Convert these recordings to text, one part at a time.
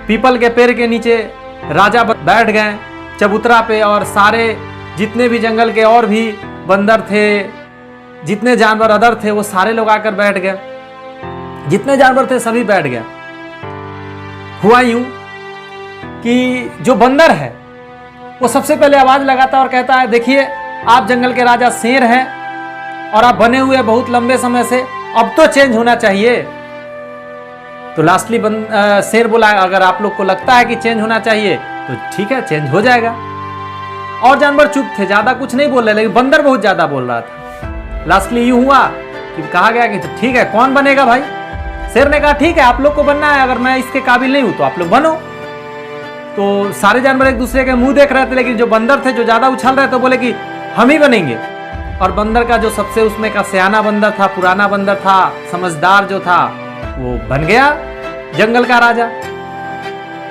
People के पेड़ के नीचे राजा बैठ गए चबूतरा पे, और सारे जितने भी जंगल के और भी बंदर थे, जितने जानवर अदर थे, वो सारे लोग आकर बैठ गए। जितने जानवर थे सभी बैठ गए। हुआ यूं कि जो बंदर है वो सबसे पहले आवाज लगाता और कहता है, देखिए आप जंगल के राजा शेर हैं और आप बने हुए बहुत लंबे समय से, अब तो चेंज होना चाहिए। तो लास्टली शेर बोला, अगर आप लोग को लगता है कि चेंज होना चाहिए तो ठीक है, चेंज हो जाएगा। और जानवर चुप थे, ज्यादा कुछ नहीं बोल रहे, लेकिन बंदर बहुत ज्यादा बोल रहा था। लास्टली यूं हुआ कि कहा गया कि तो ठीक है, कौन बनेगा भाई? शेर ने कहा ठीक है, आप लोग को बनना है, अगर मैं इसके काबिल नहीं हूं तो आप लोग बनो। तो सारे जानवर एक दूसरे के मुंह देख रहे थे, लेकिन जो बंदर थे, जो ज्यादा उछल रहे थे, बोले कि हम ही बनेंगे। और बंदर का जो सबसे उसमें का सियाना बंदर था, पुराना बंदर था, समझदार जो था, वो बन गया जंगल का राजा।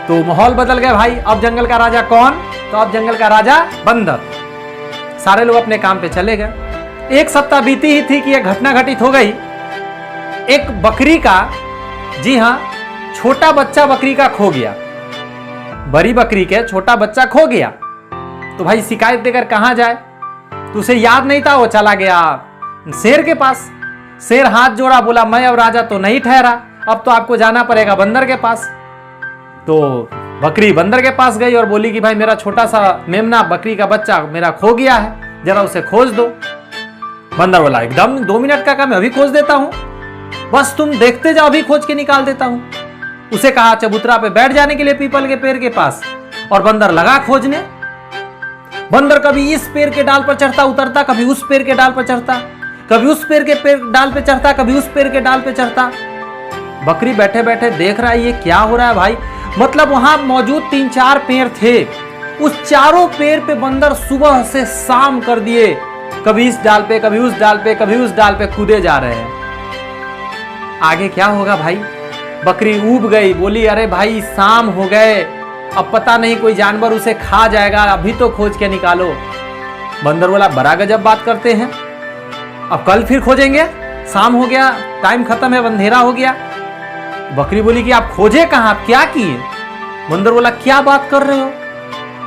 तो माहौल बदल गया भाई। अब जंगल का राजा कौन? तो अब जंगल का राजा बंदर। सारे लोग अपने काम पे चले गए। एक सप्ताह बीती ही थी कि यह घटना घटित हो गई। एक बकरी का, जी हां, छोटा बच्चा बकरी का खो गया। बड़ी बकरी के छोटा बच्चा खो गया। तो भाई शिकायत देकर कहां जाए? तो उसे याद नहीं था, वो चला गया शेर के पास। शेर हाथ जोड़ा, बोला मैं अब राजा तो नहीं ठहरा, अब तो आपको जाना पड़ेगा बंदर के पास। तो बकरी बंदर के पास गई और बोली कि भाई मेरा छोटा सा मेमना बकरी का बच्चा मेरा खो गया है, जरा उसे खोज दो। बंदर बोला एकदम 2 मिनट का काम है, अभी खोज देता हूं, बस तुम देखते जाओ, अभी खोज के निकाल देता हूं। उसे कहा चबूतरा पे बैठ जाने के लिए पीपल के पेड़ के पास, और बंदर लगा खोजने। बंदर कभी इस पेड़ के डाल पर चढ़ता उतरता, कभी उस पेड़ के डाल पर चढ़ता, कभी उस पेड़ के डाल पे चढ़ता, कभी उस पेड़ के डाल पे चढ़ता। बकरी बैठे बैठे देख रहा है ये क्या हो रहा है भाई। मतलब वहां मौजूद 3-4 पेड़ थे, उस चारों पेड़ पे बंदर सुबह से शाम कर दिए, कभी इस डाल पे, कभी उस डाल पे, कभी उस डाल पे कूदे जा रहे हैं। आगे क्या होगा भाई? बकरी ऊब गई, बोली अरे भाई शाम हो गए, अब पता नहीं कोई जानवर उसे खा जाएगा, अभी तो खोज के निकालो। बंदर बोला बड़ा गजब बात करते हैं, अब कल फिर खोजेंगे, शाम हो गया, टाइम खत्म है, अंधेरा हो गया। बकरी बोली कि आप खोजे कहां, आप क्या किए? बंदर बोला क्या बात कर रहे हो?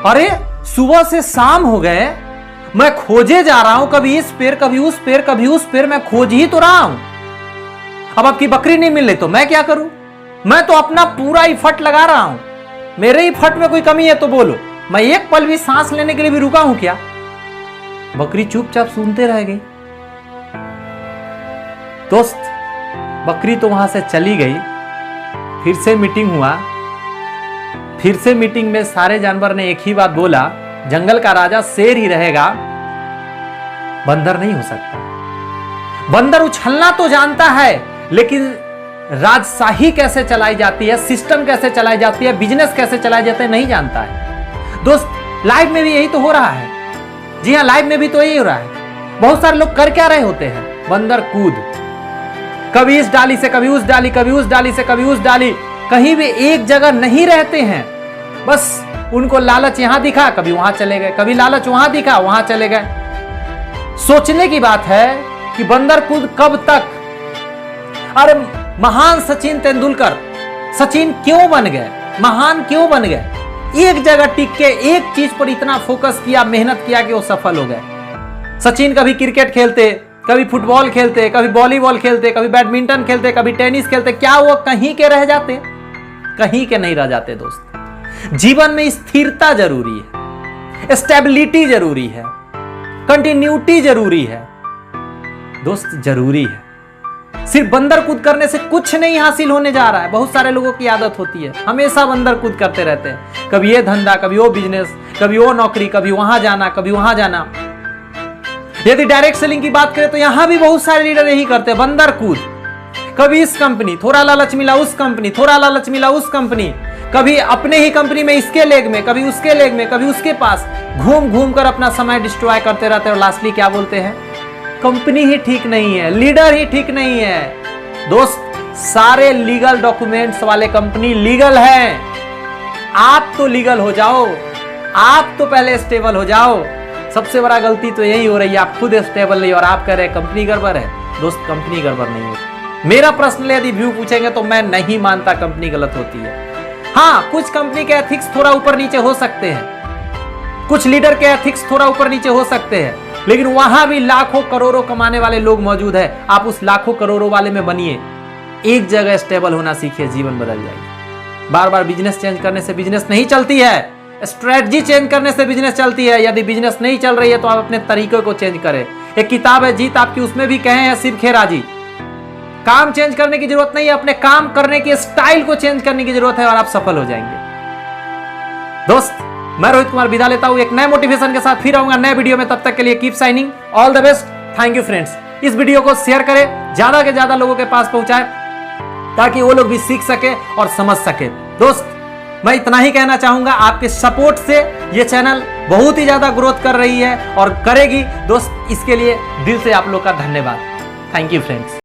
अरे सुबह से शाम हो गए, मैं खोजे जा रहा हूं, कभी इस पेड़, कभी उस पेड़, कभी उस पेड़, मैं खोज ही तो रहा हूं। अब आपकी बकरी नहीं मिल रही तो मैं क्या करूं? मैं तो अपना पूरा एफर्ट लगा रहा हूं, मेरे एफर्ट में कोई कमी है तो बोलो, मैं एक पल भी सांस लेने के लिए भी रुका हूं क्या? बकरी चुपचाप सुनते रह गई। दोस्त, बकरी तो वहां से चली गई। फिर से मीटिंग हुआ। फिर से मीटिंग में सारे जानवर ने एक ही बात बोला, जंगल का राजा शेर ही रहेगा, बंदर नहीं हो सकता। बंदर उछलना तो जानता है, लेकिन राजशाही कैसे चलाई जाती है, सिस्टम कैसे चलाई जाती है, बिजनेस कैसे चलाई जाते हैं नहीं जानता है। दोस्त, लाइफ में भी यही तो हो रहा है। जी हां, लाइफ में भी तो यही हो रहा है। बहुत सारे लोग कर क्या रहे होते हैं? बंदर कूद, कभी इस डाली से कभी उस डाली, कभी उस डाली से कभी उस डाली, कहीं भी एक जगह नहीं रहते हैं। बस उनको लालच यहां दिखा, कभी वहां चले गए, कभी लालच वहां दिखा, वहां चले गए। सोचने की बात है कि बंदर कूद कब तक? अरे महान सचिन तेंदुलकर, सचिन क्यों बन गए, महान क्यों बन गए? एक जगह टिक के एक चीज पर इतना फोकस किया, मेहनत किया कि वो सफल हो गए। सचिन कभी क्रिकेट खेलते, कभी फुटबॉल खेलते, कभी वॉलीबॉल खेलते, कभी बैडमिंटन खेलते, कभी टेनिस खेलते, क्या वो कहीं के रह जाते? कहीं के नहीं रह जाते। दोस्त, जीवन में स्थिरता जरूरी है, स्टेबिलिटी जरूरी है, कंटिन्यूटी जरूरी है। दोस्त, जरूरी है। सिर्फ बंदर कूद करने से कुछ नहीं हासिल होने जा रहा है। बहुत सारे लोगों की आदत होती है, हमेशा बंदर कूद करते रहते हैं, कभी ये धंधा, कभी वो बिजनेस, कभी वो नौकरी, कभी वहां जाना, कभी वहां जाना। यदि डायरेक्ट सेलिंग की बात करें तो यहां भी बहुत सारे लीडर यही करते हैं, बंदर कूद। कभी इस कंपनी, थोड़ा लालच मिला उस कंपनी, थोड़ा लालच मिला उस कंपनी, कभी अपने ही कंपनी में इसके लेग में, कभी उसके लेग में, कभी उसके पास, घूम घूम कर अपना समय डिस्ट्रॉय करते रहते हैं। और लास्टली क्या बोलते हैं? कंपनी ही ठीक नहीं है, लीडर ही ठीक नहीं है। दोस्त, सारे लीगल डॉक्यूमेंट्स वाले कंपनी लीगल है। आप तो लीगल हो जाओ, आप तो पहले स्टेबल हो जाओ। सबसे बड़ा गलती तो यही हो रही है, आप खुद स्टेबल नहीं और आप कह रहे हैं कंपनी गड़बड़ है। दोस्त, कंपनी गड़बड़ नहीं होती। मेरा पर्सनल यदि व्यू पूछेंगे तो मैं नहीं मानता कंपनी गलत होती है। हाँ, कुछ कंपनी के एथिक्स थोड़ा ऊपर नीचे हो सकते हैं, कुछ लीडर के एथिक्स थोड़ा ऊपर नीचे हो सकते हैं, लेकिन वहां भी लाखों करोड़ों कमाने वाले लोग मौजूद हैं। आप उस लाखों करोड़ों वाले में बनिए, एक जगह स्टेबल होना सीखिए, जीवन बदल जाएगी। बार बार बिजनेस चेंज करने से बिजनेस नहीं चलती है, स्ट्रेटजी चेंज करने से बिजनेस चलती है। यदि बिजनेस नहीं चल रही है तो आप अपने तरीके को चेंज करें। एक किताब है जीत आपकी, उसमें भी कहे हैं शिव खेरा जी, काम चेंज करने की जरूरत नहीं है, अपने काम करने की स्टाइल को चेंज करने की जरूरत है और आप सफल हो जाएंगे। दोस्त, मैं रोहित कुमार विदा लेता हूं एक नए मोटिवेशन के साथ, फिर आऊंगा नए वीडियो में। तब तक के लिए keep signing, all the best, thank you friends. इस वीडियो को शेयर करें, ज्यादा के ज्यादा लोगों के पास पहुंचाएं ताकि वो लोग भी सीख सके और समझ सके। दोस्त, मैं इतना ही कहना चाहूंगा, आपके सपोर्ट से ये चैनल बहुत ही ज्यादा ग्रोथ कर रही है और करेगी। दोस्त, इसके लिए दिल से आप लोग का धन्यवाद। Thank you friends.